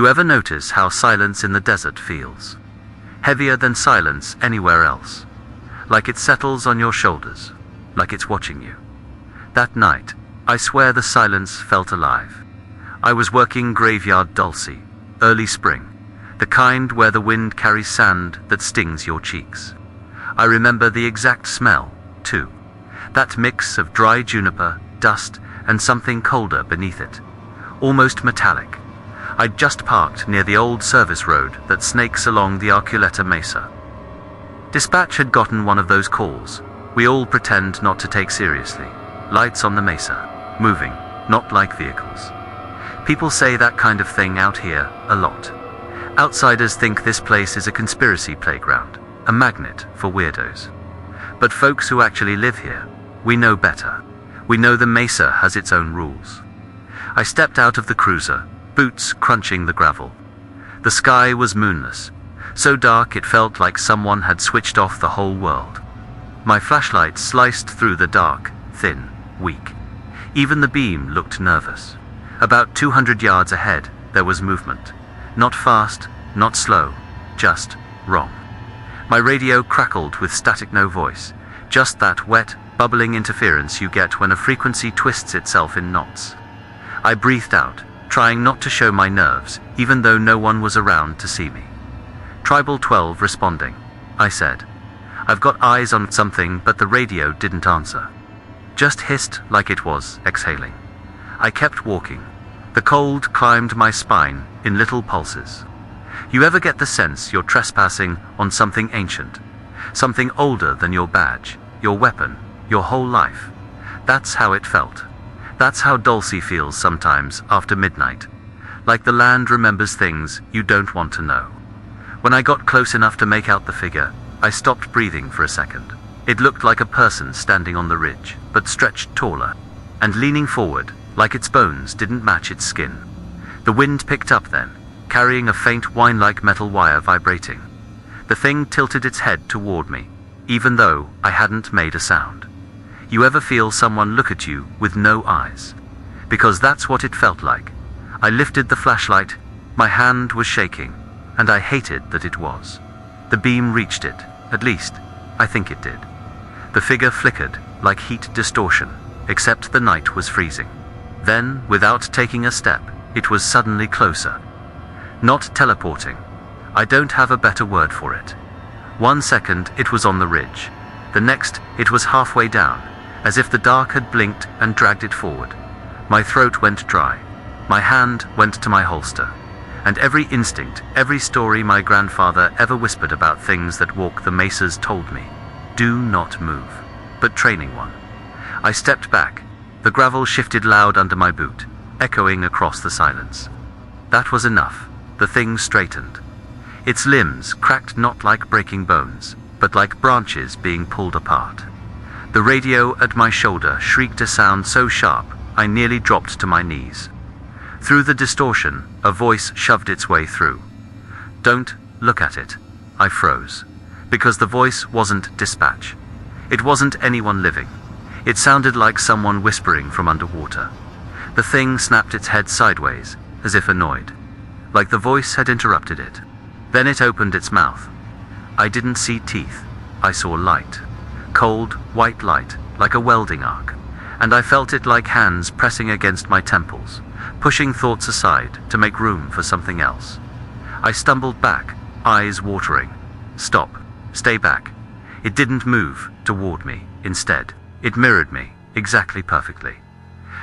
You ever notice how silence in the desert feels? Heavier than silence anywhere else. Like it settles on your shoulders, like it's watching you. That night, I swear the silence felt alive. I was working graveyard Dulce, early spring, the kind where the wind carries sand that stings your cheeks. I remember the exact smell, too. That mix of dry juniper, dust, and something colder beneath it. Almost metallic. I'd just parked near the old service road that snakes along the Mesa. Dispatch had gotten one of those calls we all pretend not to take seriously. Lights on the Mesa, moving, not like vehicles. People say that kind of thing out here a lot. Outsiders think this place is a conspiracy playground, a magnet for weirdos. But folks who actually live here, we know better. We know the Mesa has its own rules. I stepped out of the cruiser, boots crunching the gravel. The sky was moonless, so dark it felt like someone had switched off the whole world. My flashlight sliced through the dark, thin, weak. Even the beam looked nervous. About 200 yards ahead, there was movement. Not fast, not slow, just wrong. My radio crackled with static, no voice, just that wet, bubbling interference you get when a frequency twists itself in knots. I breathed out, trying not to show my nerves, even though no one was around to see me. Tribal 12 responding, I said. I've got eyes on something, but the radio didn't answer. Just hissed like it was exhaling. I kept walking. The cold climbed my spine in little pulses. You ever get the sense you're trespassing on something ancient? Something older than your badge, your weapon, your whole life? That's how it felt. That's how Dulce feels sometimes after midnight. Like the land remembers things you don't want to know. When I got close enough to make out the figure, I stopped breathing for a second. It looked like a person standing on the ridge, but stretched taller, and leaning forward, like its bones didn't match its skin. The wind picked up then, carrying a faint whine-like metal wire vibrating. The thing tilted its head toward me, even though I hadn't made a sound. You ever feel someone look at you with no eyes? Because that's what it felt like. I lifted the flashlight, my hand was shaking, and I hated that it was. The beam reached it, at least, I think it did. The figure flickered, like heat distortion, except the night was freezing. Then, without taking a step, it was suddenly closer. Not teleporting. I don't have a better word for it. 1 second, it was on the ridge. The next, it was halfway down, as if the dark had blinked and dragged it forward. My throat went dry. My hand went to my holster. And every instinct, every story my grandfather ever whispered about things that walk the mesas told me, do not move. But training one. I stepped back. The gravel shifted loud under my boot, echoing across the silence. That was enough. The thing straightened. Its limbs cracked not like breaking bones, but like branches being pulled apart. The radio at my shoulder shrieked a sound so sharp, I nearly dropped to my knees. Through the distortion, a voice shoved its way through. Don't look at it. I froze. Because the voice wasn't dispatch. It wasn't anyone living. It sounded like someone whispering from underwater. The thing snapped its head sideways, as if annoyed. Like the voice had interrupted it. Then it opened its mouth. I didn't see teeth. I saw light. Cold, white light, like a welding arc. And I felt it like hands pressing against my temples, pushing thoughts aside to make room for something else. I stumbled back, eyes watering. Stop. Stay back. It didn't move toward me. Instead, it mirrored me, exactly perfectly.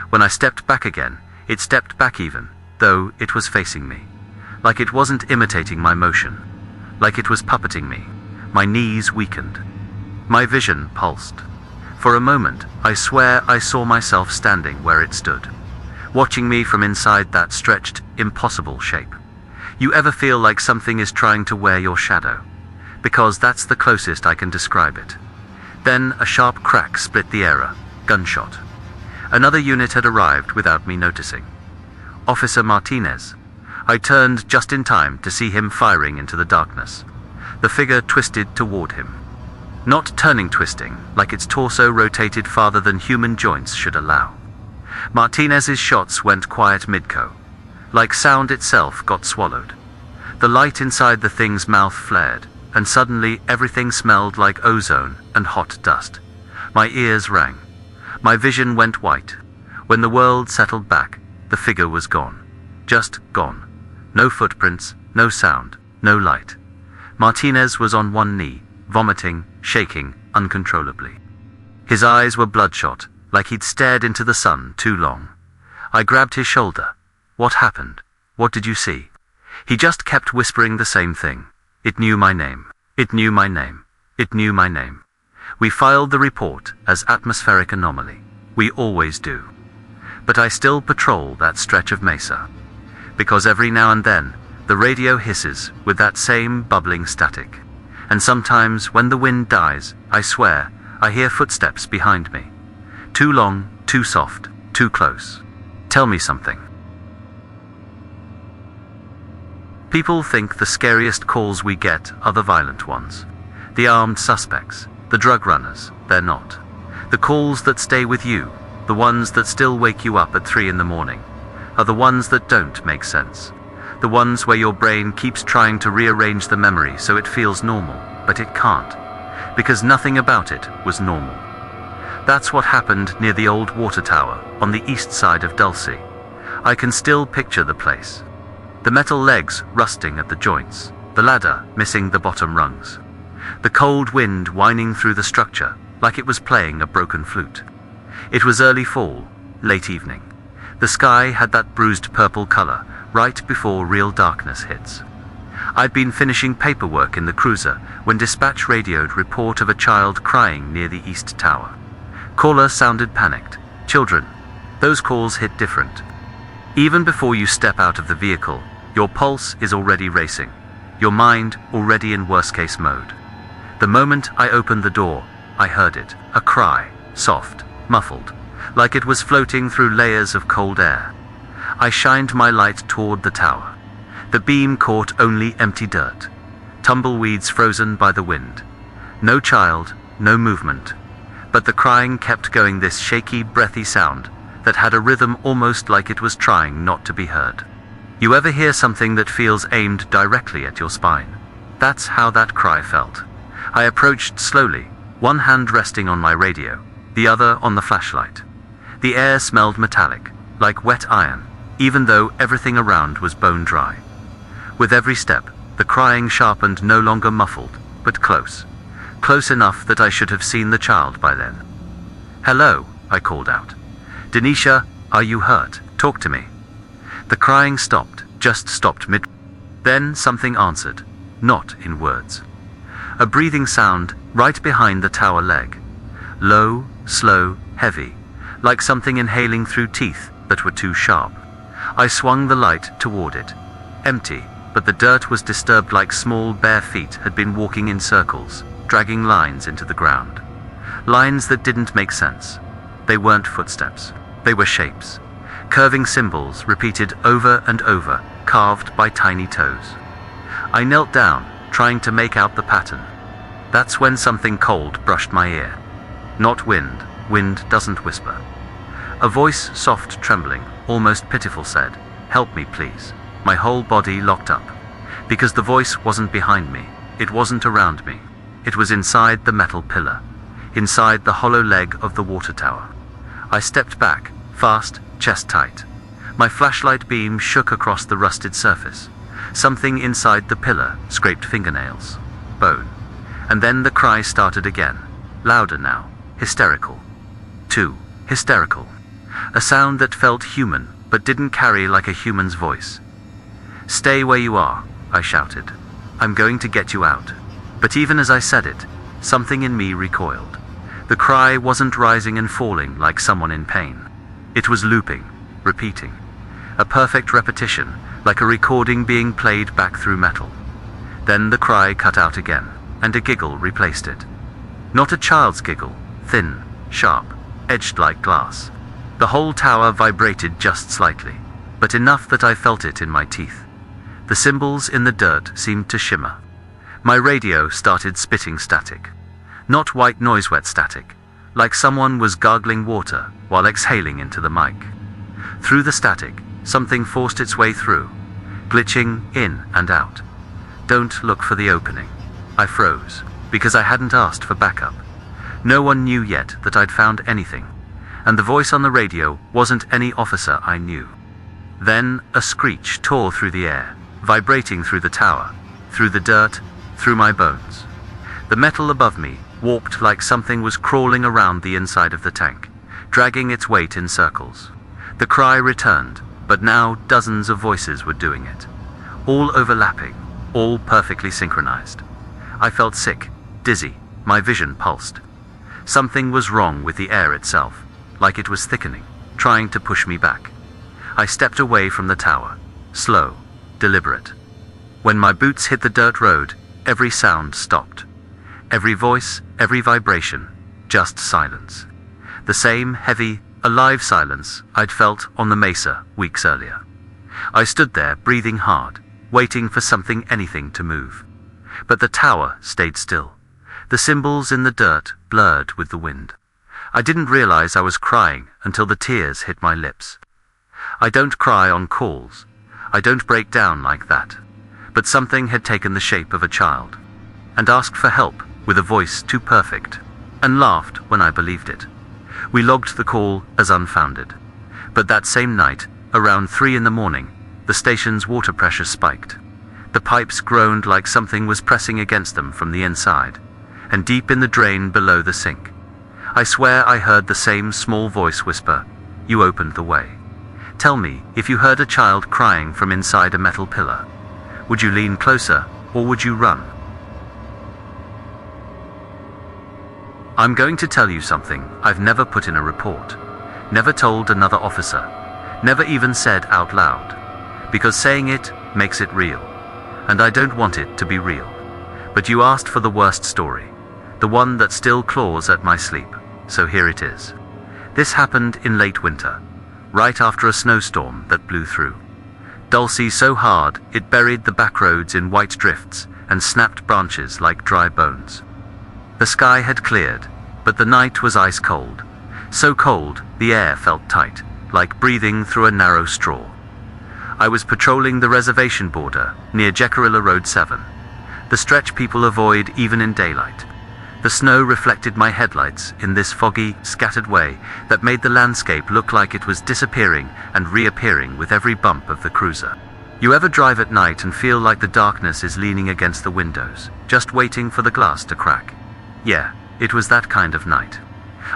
When I stepped back again, it stepped back even, though it was facing me. Like it wasn't imitating my motion. Like it was puppeting me. My knees weakened. My vision pulsed. For a moment, I swear I saw myself standing where it stood, watching me from inside that stretched, impossible shape. You ever feel like something is trying to wear your shadow? Because that's the closest I can describe it. Then a sharp crack split the air, gunshot. Another unit had arrived without me noticing. Officer Martinez. I turned just in time to see him firing into the darkness. The figure twisted toward him. Not turning twisting, like its torso rotated farther than human joints should allow. Martinez's shots went quiet mid-co, like sound itself got swallowed. The light inside the thing's mouth flared, and suddenly everything smelled like ozone and hot dust. My ears rang. My vision went white. When the world settled back, the figure was gone. Just gone. No footprints, no sound, no light. Martinez was on one knee, vomiting, shaking uncontrollably. His eyes were bloodshot, like he'd stared into the sun too long. I grabbed his shoulder. What happened? What did you see? He just kept whispering the same thing. It knew my name. It knew my name. It knew my name. We filed the report as atmospheric anomaly. We always do. But I still patrol that stretch of Mesa. Because every now and then, the radio hisses with that same bubbling static. And sometimes when the wind dies, I swear, I hear footsteps behind me. Too long, too soft, too close. Tell me something. People think the scariest calls we get are the violent ones. The armed suspects, the drug runners. They're not. The calls that stay with you, the ones that still wake you up at 3 in the morning, are the ones that don't make sense. The ones where your brain keeps trying to rearrange the memory so it feels normal, but it can't. Because nothing about it was normal. That's what happened near the old water tower on the east side of Dulce. I can still picture the place. The metal legs rusting at the joints, the ladder missing the bottom rungs. The cold wind whining through the structure like it was playing a broken flute. It was early fall, late evening. The sky had that bruised purple color right before real darkness hits. I'd been finishing paperwork in the cruiser when dispatch radioed report of a child crying near the east tower. Caller sounded panicked. Children. Those calls hit different. Even before you step out of the vehicle, your pulse is already racing, your mind already in worst-case mode. The moment I opened the door, I heard it, a cry, soft, muffled, like it was floating through layers of cold air. I shined my light toward the tower. The beam caught only empty dirt, tumbleweeds frozen by the wind. No child, no movement. But the crying kept going, this shaky, breathy sound that had a rhythm almost like it was trying not to be heard. You ever hear something that feels aimed directly at your spine? That's how that cry felt. I approached slowly, one hand resting on my radio, the other on the flashlight. The air smelled metallic, like wet iron, even though everything around was bone dry. With every step, the crying sharpened, no longer muffled, but close. Close enough that I should have seen the child by then. "Hello," I called out. "Denisha, are you hurt? Talk to me." The crying stopped, just stopped mid. Then something answered, not in words. A breathing sound right behind the tower leg. Low, slow, heavy, like something inhaling through teeth that were too sharp. I swung the light toward it. Empty, but the dirt was disturbed, like small bare feet had been walking in circles, dragging lines into the ground. Lines that didn't make sense. They weren't footsteps. They were shapes. Curving symbols repeated over and over, carved by tiny toes. I knelt down, trying to make out the pattern. That's when something cold brushed my ear. Not wind. Wind doesn't whisper. A voice, soft, trembling, almost pitiful, said, "Help me, please." My whole body locked up. Because the voice wasn't behind me. It wasn't around me. It was inside the metal pillar. Inside the hollow leg of the water tower. I stepped back, fast, chest tight. My flashlight beam shook across the rusted surface. Something inside the pillar scraped fingernails. Bone. And then the cry started again. Louder now. Hysterical. Too hysterical. A sound that felt human, but didn't carry like a human's voice. "Stay where you are," I shouted. "I'm going to get you out." But even as I said it, something in me recoiled. The cry wasn't rising and falling like someone in pain. It was looping, repeating. A perfect repetition, like a recording being played back through metal. Then the cry cut out again, and a giggle replaced it. Not a child's giggle, thin, sharp, edged like glass. The whole tower vibrated just slightly, but enough that I felt it in my teeth. The symbols in the dirt seemed to shimmer. My radio started spitting static. Not white noise, wet static, like someone was gargling water while exhaling into the mic. Through the static, something forced its way through, glitching in and out. Don't look for the opening. I froze, because I hadn't asked for backup. No one knew yet that I'd found anything, and the voice on the radio wasn't any officer I knew. Then a screech tore through the air, vibrating through the tower, through the dirt, through my bones. The metal above me warped like something was crawling around the inside of the tank, dragging its weight in circles. The cry returned, but now dozens of voices were doing it, all overlapping, all perfectly synchronized. I felt sick, dizzy, my vision pulsed. Something was wrong with the air itself, like it was thickening, trying to push me back. I stepped away from the tower, slow, deliberate. When my boots hit the dirt road, every sound stopped. Every voice, every vibration, just silence. The same heavy, alive silence I'd felt on the Mesa weeks earlier. I stood there, breathing hard, waiting for anything to move. But the tower stayed still. The symbols in the dirt blurred with the wind. I didn't realize I was crying until the tears hit my lips. I don't cry on calls. I don't break down like that. But something had taken the shape of a child, and asked for help with a voice too perfect, and laughed when I believed it. We logged the call as unfounded. But that same night, around 3 a.m, the station's water pressure spiked. The pipes groaned like something was pressing against them from the inside, and deep in the drain below the sink, I swear I heard the same small voice whisper, "You opened the way. Tell me if you heard a child crying from inside a metal pillar. Would you lean closer, or would you run?" I'm going to tell you something I've never put in a report, never told another officer, never even said out loud, because saying it makes it real, and I don't want it to be real. But you asked for the worst story, the one that still claws at my sleep, so here it is. This happened in late winter, right after a snowstorm that blew through. Dulce so hard it buried the back roads in white drifts and snapped branches like dry bones. The sky had cleared, but the night was ice cold. So cold, the air felt tight, like breathing through a narrow straw. I was patrolling the reservation border near Jicarilla Road 7, the stretch people avoid even in daylight. The snow reflected my headlights in this foggy, scattered way that made the landscape look like it was disappearing and reappearing with every bump of the cruiser. You ever drive at night and feel like the darkness is leaning against the windows, just waiting for the glass to crack? Yeah, it was that kind of night.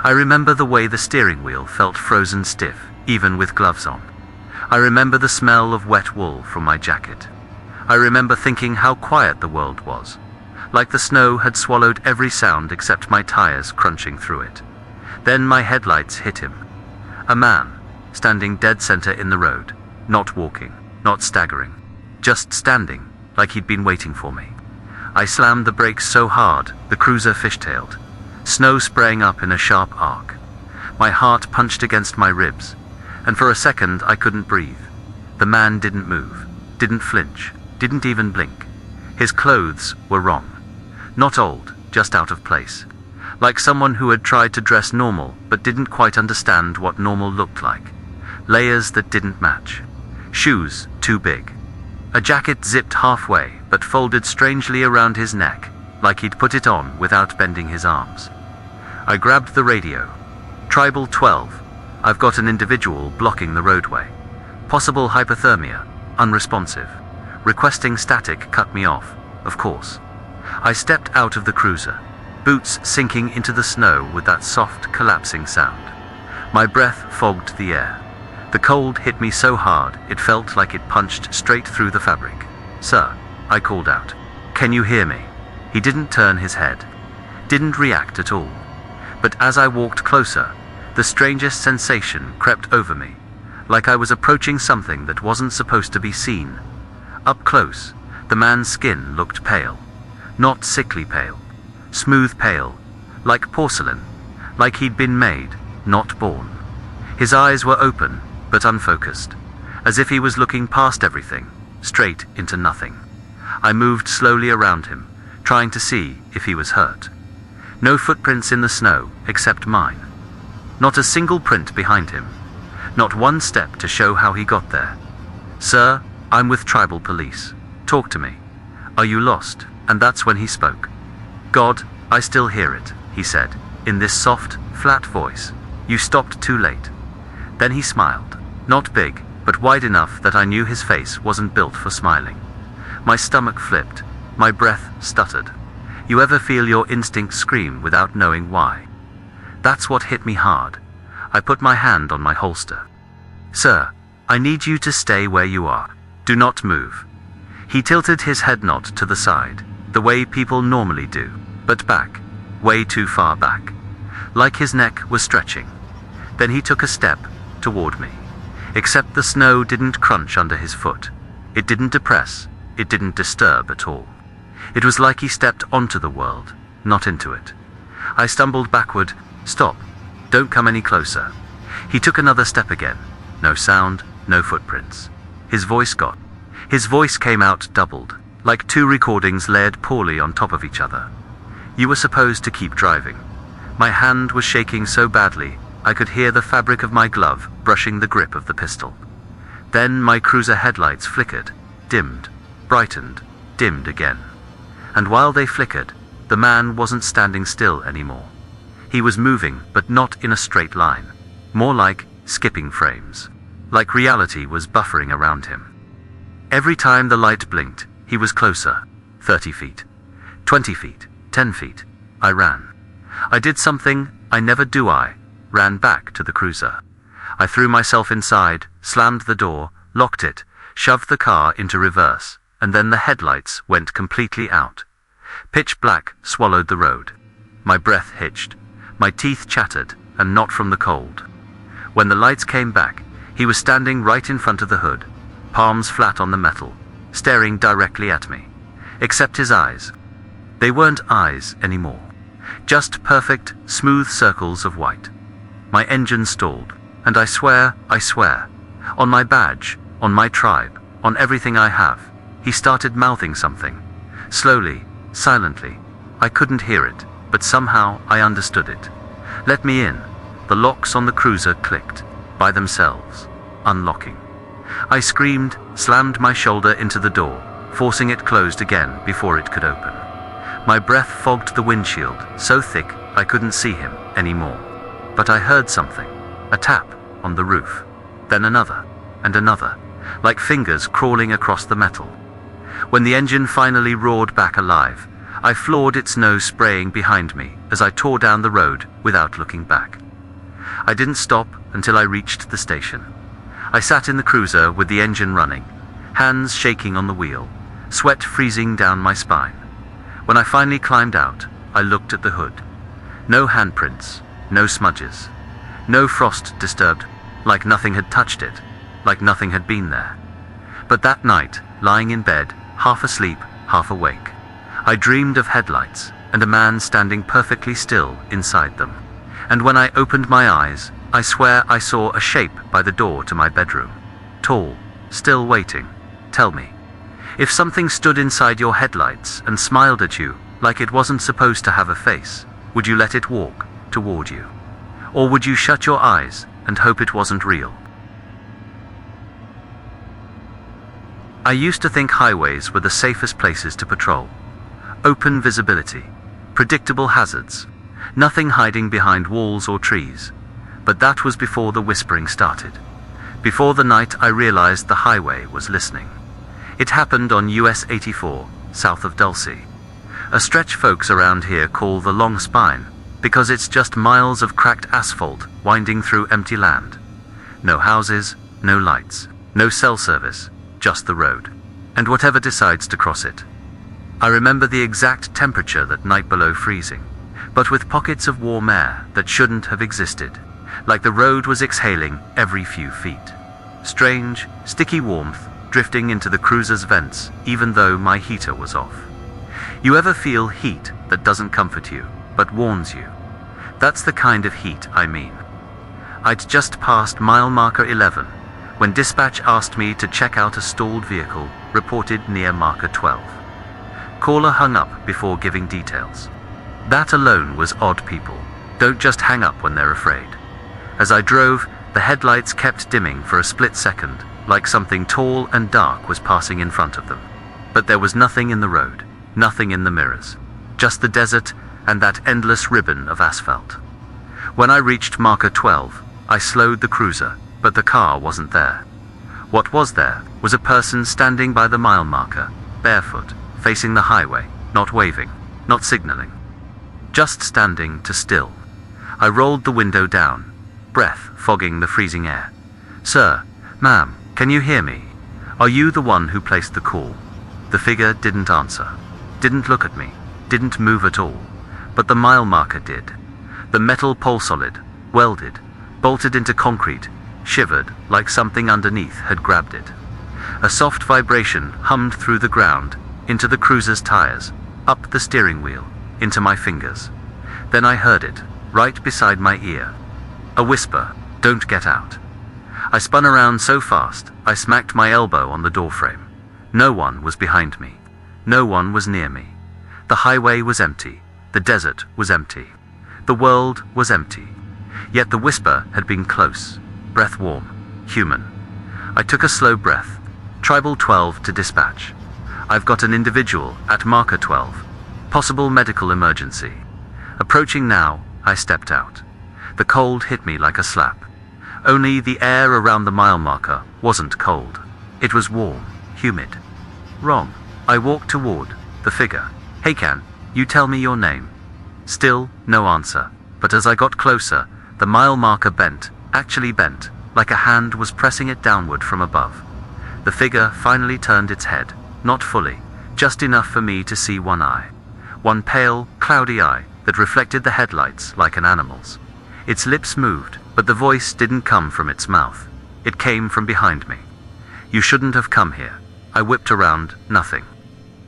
I remember the way the steering wheel felt frozen stiff, even with gloves on. I remember the smell of wet wool from my jacket. I remember thinking how quiet the world was, like the snow had swallowed every sound except my tires crunching through it. Then my headlights hit him. A man, standing dead center in the road, not walking, not staggering, just standing, like he'd been waiting for me. I slammed the brakes so hard, the cruiser fishtailed, snow spraying up in a sharp arc. My heart punched against my ribs, and for a second I couldn't breathe. The man didn't move, didn't flinch, didn't even blink. His clothes were wrong. Not old, just out of place. Like someone who had tried to dress normal but didn't quite understand what normal looked like. Layers that didn't match. Shoes too big. A jacket zipped halfway but folded strangely around his neck, like he'd put it on without bending his arms. I grabbed the radio. Tribal 12. I've got an individual blocking the roadway. Possible hypothermia. Unresponsive. Requesting static cut me off, of course. I stepped out of the cruiser, boots sinking into the snow with that soft, collapsing sound. My breath fogged the air. The cold hit me so hard it felt like it punched straight through the fabric. "Sir," I called out. "Can you hear me?" He didn't turn his head, didn't react at all. But as I walked closer, the strangest sensation crept over me, like I was approaching something that wasn't supposed to be seen. Up close, the man's skin looked pale. Not sickly pale, smooth pale, like porcelain, like he'd been made, not born. His eyes were open, but unfocused, as if he was looking past everything, straight into nothing. I moved slowly around him, trying to see if he was hurt. No footprints in the snow, except mine. Not a single print behind him. Not one step to show how he got there. "Sir, I'm with tribal police. Talk to me. Are you lost?" And that's when he spoke. "God, I still hear it," he said, in this soft, flat voice. "You stopped too late." Then he smiled. Not big, but wide enough that I knew his face wasn't built for smiling. My stomach flipped. My breath stuttered. You ever feel your instinct scream without knowing why? That's what hit me hard. I put my hand on my holster. "Sir, I need you to stay where you are. Do not move." He tilted his head not to the side, the way people normally do, but back, way too far back, like his neck was stretching. Then he took a step toward me. Except the snow didn't crunch under his foot. It didn't depress, it didn't disturb at all. It was like he stepped onto the world, not into it. I stumbled backward. "Stop. Don't come any closer." He took another step again. No sound, no footprints. His voice came out doubled, like two recordings layered poorly on top of each other. "You were supposed to keep driving." My hand was shaking so badly, I could hear the fabric of my glove brushing the grip of the pistol. Then my cruiser headlights flickered, dimmed, brightened, dimmed again. And while they flickered, the man wasn't standing still anymore. He was moving, but not in a straight line. More like skipping frames. Like reality was buffering around him. Every time the light blinked, he was closer. 30 feet. 20 feet. 10 feet. I ran. I did something I never do. I ran back to the cruiser. I threw myself inside, slammed the door, locked it, shoved the car into reverse, and then the headlights went completely out. Pitch black swallowed the road. My breath hitched. My teeth chattered, and not from the cold. When the lights came back, he was standing right in front of the hood, palms flat on the metal, staring directly at me. Except his eyes. They weren't eyes anymore. Just perfect, smooth circles of white. My engine stalled, and I swear, on my badge, on my tribe, on everything I have, he started mouthing something. Slowly, silently. I couldn't hear it, but somehow I understood it. "Let me in." The locks on the cruiser clicked, by themselves, unlocking. I screamed, slammed my shoulder into the door, forcing it closed again before it could open. My breath fogged the windshield, so thick I couldn't see him anymore. But I heard something, a tap on the roof, then another, and another, like fingers crawling across the metal. When the engine finally roared back alive, I floored its nose spraying behind me as I tore down the road without looking back. I didn't stop until I reached the station. I sat in the cruiser with the engine running, hands shaking on the wheel, sweat freezing down my spine. When I finally climbed out, I looked at the hood. No handprints, no smudges, no frost disturbed, like nothing had touched it, like nothing had been there. But that night, lying in bed, half asleep, half awake, I dreamed of headlights and a man standing perfectly still inside them. And when I opened my eyes, I swear I saw a shape by the door to my bedroom. Tall, still waiting. Tell me, if something stood inside your headlights and smiled at you like it wasn't supposed to have a face, would you let it walk toward you? Or would you shut your eyes and hope it wasn't real? I used to think highways were the safest places to patrol. Open visibility, predictable hazards, nothing hiding behind walls or trees. But that was before the whispering started. Before the night I realized the highway was listening. It happened on US 84, south of Dulce. A stretch folks around here call the Long Spine, because it's just miles of cracked asphalt winding through empty land. No houses, no lights, no cell service, just the road, and whatever decides to cross it. I remember the exact temperature that night below freezing, but with pockets of warm air that shouldn't have existed, like the road was exhaling every few feet. Strange, sticky warmth drifting into the cruiser's vents even though my heater was off. You ever feel heat that doesn't comfort you, but warns you? That's the kind of heat I mean. I'd just passed mile marker 11 when dispatch asked me to check out a stalled vehicle reported near marker 12. Caller hung up before giving details. That alone was odd. People don't just hang up when they're afraid. As I drove, The headlights kept dimming for a split second, like something tall and dark was passing in front of them. But there was nothing in the road, nothing in the mirrors, just the desert and that endless ribbon of asphalt. When I reached marker 12, I slowed the cruiser, but the car wasn't there. What was there was a person standing by the mile marker, barefoot, facing the highway, not waving, not signaling. Just standing to still. I rolled the window down, breath fogging the freezing air. "Sir, ma'am, can you hear me? Are you the one who placed the call?" The figure didn't answer, didn't look at me, didn't move at all. But the mile marker did. The metal pole solid, welded, bolted into concrete, shivered like something underneath had grabbed it. A soft vibration hummed through the ground, into the cruiser's tires, up the steering wheel, into my fingers. Then I heard it, right beside my ear. A whisper, "Don't get out." I spun around so fast, I smacked my elbow on the doorframe. No one was behind me. No one was near me. The highway was empty. The desert was empty. The world was empty. Yet the whisper had been close, breath warm, human. I took a slow breath. Tribal 12 to dispatch. I've got an individual at marker 12. Possible medical emergency. Approaching now, I stepped out. The cold hit me like a slap. Only the air around the mile marker wasn't cold. It was warm, humid. Wrong. I walked toward the figure. "Hey, can you tell me your name?" Still no answer, but as I got closer, the mile marker bent, actually bent, like a hand was pressing it downward from above. The figure finally turned its head, not fully, just enough for me to see one eye. One pale, cloudy eye that reflected the headlights like an animal's. Its lips moved, but the voice didn't come from its mouth. It came from behind me. "You shouldn't have come here." I whipped around, nothing.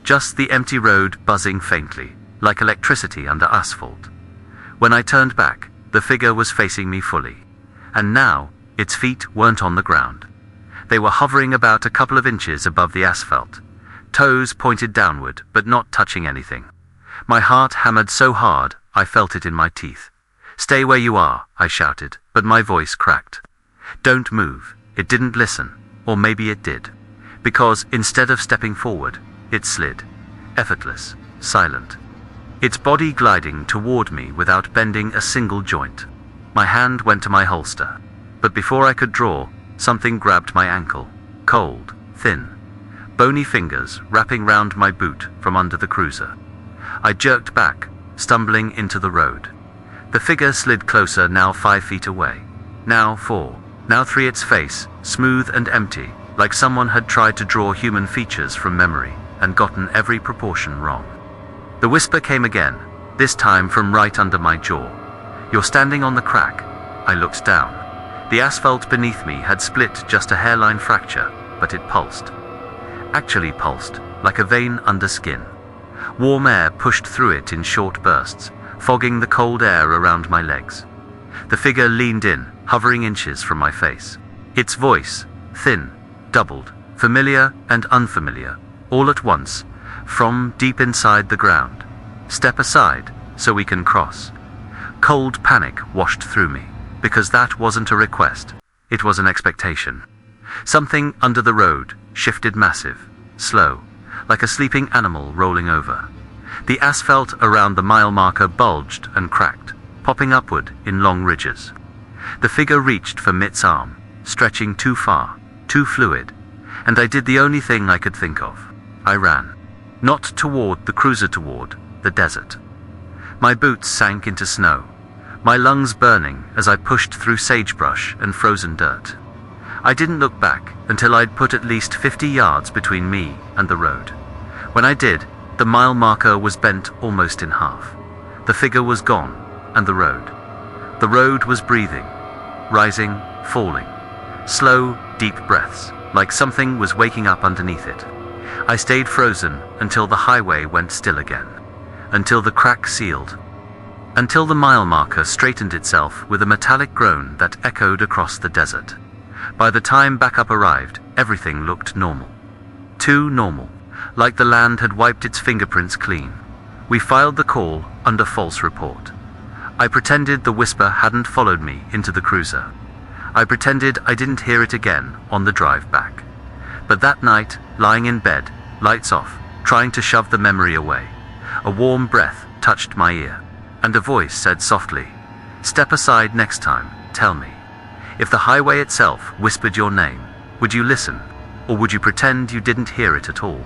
Just the empty road buzzing faintly, like electricity under asphalt. When I turned back, the figure was facing me fully. And now, its feet weren't on the ground. They were hovering about a couple of inches above the asphalt. Toes pointed downward, but not touching anything. My heart hammered so hard, I felt it in my teeth. "Stay where you are," I shouted, but my voice cracked. "Don't move." It didn't listen, or maybe it did. Because instead of stepping forward, it slid. Effortless, silent. Its body gliding toward me without bending a single joint. My hand went to my holster. But before I could draw, something grabbed my ankle. Cold, thin. Bony fingers wrapping round my boot from under the cruiser. I jerked back, stumbling into the road. The figure slid closer, now 5 feet away. Now 4. Now 3. Its face, smooth and empty, like someone had tried to draw human features from memory and gotten every proportion wrong. The whisper came again, this time from right under my jaw. "You're standing on the crack." I looked down. The asphalt beneath me had split just a hairline fracture, but it pulsed. Actually pulsed, like a vein under skin. Warm air pushed through it in short bursts, fogging the cold air around my legs. The figure leaned in, hovering inches from my face. Its voice, thin, doubled, familiar and unfamiliar, all at once, from deep inside the ground. "Step aside, so we can cross." Cold panic washed through me, because that wasn't a request, it was an expectation. Something under the road shifted massive, slow, like a sleeping animal rolling over. The asphalt around the mile marker bulged and cracked, popping upward in long ridges. The figure reached for Mitt's arm, stretching too far, too fluid, and I did the only thing I could think of. I ran. Not toward the cruiser, toward the desert. My boots sank into snow, my lungs burning as I pushed through sagebrush and frozen dirt. I didn't look back until I'd put at least 50 yards between me and the road. When I did, the mile marker was bent almost in half. The figure was gone, and the road. The road was breathing, rising, falling. Slow, deep breaths, like something was waking up underneath it. I stayed frozen until the highway went still again, until the crack sealed, until the mile marker straightened itself with a metallic groan that echoed across the desert. By the time backup arrived, everything looked normal. Too normal, like the land had wiped its fingerprints clean. We filed the call under false report. I pretended the whisper hadn't followed me into the cruiser. I pretended I didn't hear it again on the drive back. But that night, lying in bed, lights off, trying to shove the memory away, a warm breath touched my ear, and a voice said softly, "Step aside next time, tell me. If the highway itself whispered your name, would you listen, or would you pretend you didn't hear it at all?"